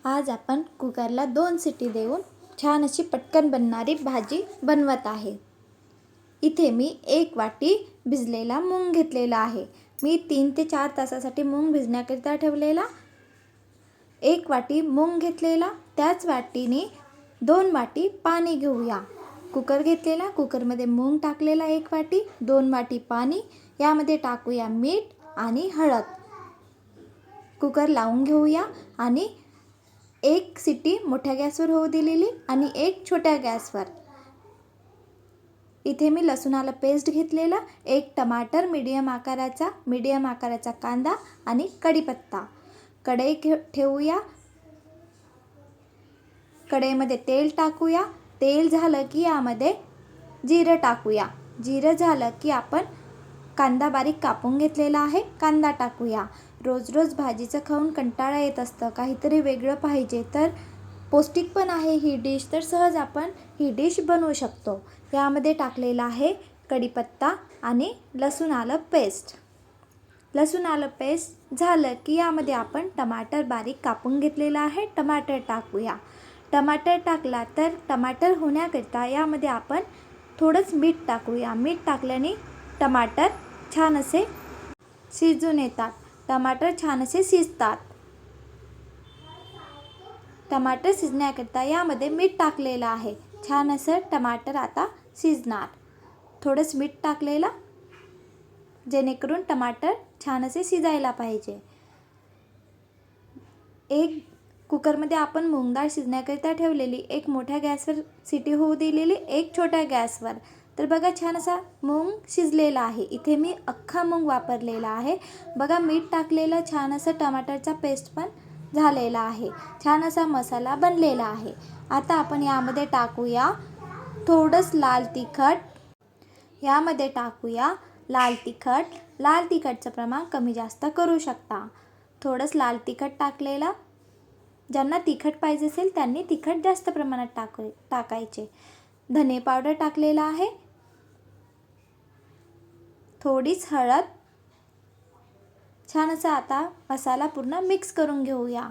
आज आपण कुकरला 2 शिटी देऊन छान अशी पटकन बनणारी भाजी बनवत आहे। इथे मी 1 वाटी भिजलेला मूग घेतलेला आहे। मी 3 ते 4 तासासाठी मूग भिजण्याकरिता ठेवलेला। 1 वाटी मूग घेतलेला, त्याच वाटीने 2 वाटी पाणी घेऊया। कुकर घेतलेला, कुकरमध्ये मूग टाकलेला 1 वाटी, 2 वाटी पाणी, यामध्ये टाकूया मीठ आणि हळद। कुकर लावून घेऊया आणि 1 शिटी मोठ्या गॅसवर होऊ दिलेली आणि 1 छोट्या गॅसवर। इथे मी लसूण आलं पेस्ट घेतलेला, 1 टमाटर मीडियम आकाराचा कांदा आणि कढीपत्ता। कढई ठेवूया। कढईमध्ये तेल टाकूया। तेल झालं की यामध्ये जिरं टाकूया। जिरं झालं की आपण कांदा बारीक कापून घेतलेला आहे, कांदा टाकूया। रोज रोज भाजीचं खाऊन कंटाळा येत असतं, काहीतरी वेगळं पाहिजे, तर पौष्टिक पण आहे ही डिश, तर सहज आपण ही डिश बनवू शकतो। यामध्ये टाकलेला आहे कढीपत्ता आणि लसूण आलं पेस्ट। लसूण आलं पेस्ट झालं की यामध्ये आपण टमाटर बारीक कापून घेतलेला आहे, टमाटर टाकूया। टमाटर टाकला तर टमाटर होण्याकरिता यामध्ये आपण थोडंच मीठ टाकूया। मीठ टाकल्याने टमाटर छान असे शिजून येतात, टमाटर छान असे शिजतात। टमाटर शिजण्याकरिता यामध्ये मीठ टाकलेलं आहे, छान असं टमाटर आता शिजणार। थोडंच मीठ टाकलेलं जेणेकरून टमाटर छान असे शिजायला पाहिजे। एक कुकरमध्ये आपण मूग डाळ शिजण्याकरिता ठेवलेली, 1 मोठ्या गॅसवर शिटी होऊ दिलेली, 1 छोट्या गॅसवर। तर बघा छान असा मूग शिजलेला आहे। इथे मी अख्खा मूग वापरलेला आहे। बघा मीठ टाकलेलं, छान असं टमाटरचा पेस्ट पण झालेला आहे, छान असा मसाला बनलेला आहे। आता आपण यामध्ये टाकूया थोडंच लाल तिखट। यामध्ये टाकूया लाल तिखट। लाल तिखटचं प्रमाण कमी जास्त करू शकता। थोडंच लाल तिखट टाकलेलं, ज्यांना तिखट पाहिजे असेल त्यांनी तिखट जास्त प्रमाणात टाकायचे। धने पावडर टाकलेला आहे, थोडीच हळद। छान असा आता मसाला पूर्ण मिक्स करून घेऊया।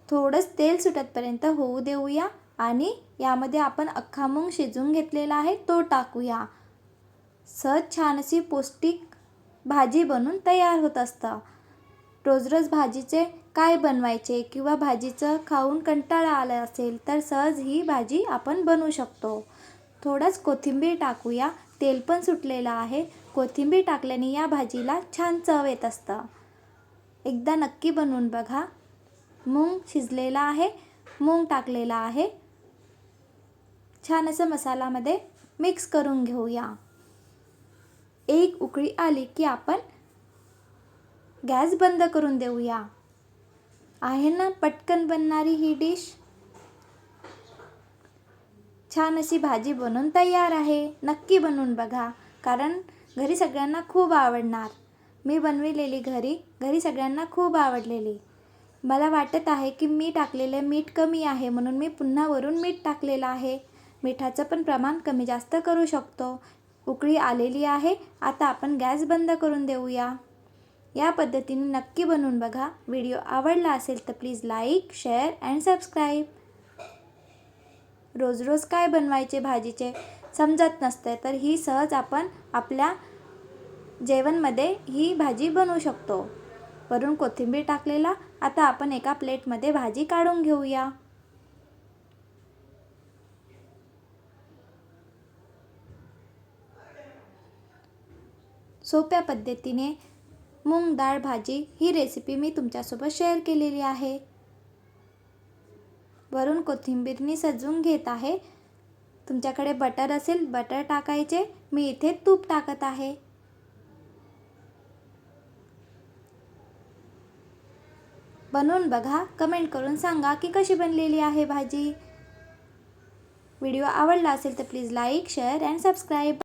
थोडंच तेल सुटतपर्यंत होऊ देऊया आणि यामध्ये आपण अख्खा मूग शिजवून घेतलेला आहे तो टाकूया। सहज छान अशी पौष्टिक भाजी बनून तयार होत असतं। रोज रोज भाजीचे काय बनवायचे किंवा भाजीचं खाऊन कंटाळा आला असेल तर सहज ही भाजी आपण बनवू शकतो। थोडंच कोथिंबीर टाकूया, तेल पण सुटलेलं आहे। कोथिंबीर टाकल्याने या भाजीला छान चव येत असतं। एकदा नक्की बनवून बघा। मूग शिजलेला आहे, मूग टाकलेला आहे, छान असं मसाल्यामध्ये मिक्स करून घेऊया। 1 उकळी आली की आपण गॅस बंद करून देऊया। आहे ना पटकन बनणारी ही डिश। छान अशी भाजी बनवून तयार आहे। नक्की बनवून बघा, कारण घरी सगळ्यांना खूप आवडणार। मी बनविलेली घरी सगळ्यांना खूप आवडलेली। मला वाटत आहे की मी टाकलेलं मीठ कमी आहे, म्हणून मी पुन्हा वरून मीठ टाकलेलं आहे। मिठाचं पण प्रमाण कमी जास्त करू शकतो। उकळी आलेली आहे, आता आपण गॅस बंद करून देऊया। या पद्धतीने नक्की बनवून बघा। व्हिडिओ आवडला असेल तर please like, share and subscribe. रोज रोज काय बनवायचे भाजीचे समजत नसते, तर ही सहज आपण आपल्या जेवणमध्ये ही भाजी बनवू शकतो। वरून कोथिंबीर टाकलेला। आता आपण एका प्लेटमध्ये भाजी काढून घेऊया। सोप्या पद्धतीने मूग डाळ भाजी ही रेसिपी मी तुमच्यासोबत शेअर केलेली आहे। वरून कोथिंबीरनी सजवून घेत आहे। तुमच्याकडे बटर असेल बटर टाकायचे, मी इथे तूप टाकत आहे। बनवून बघा, कमेंट करून सांगा की कशी बनलेली आहे भाजी। व्हिडिओ आवडला असेल तर please like, share and subscribe.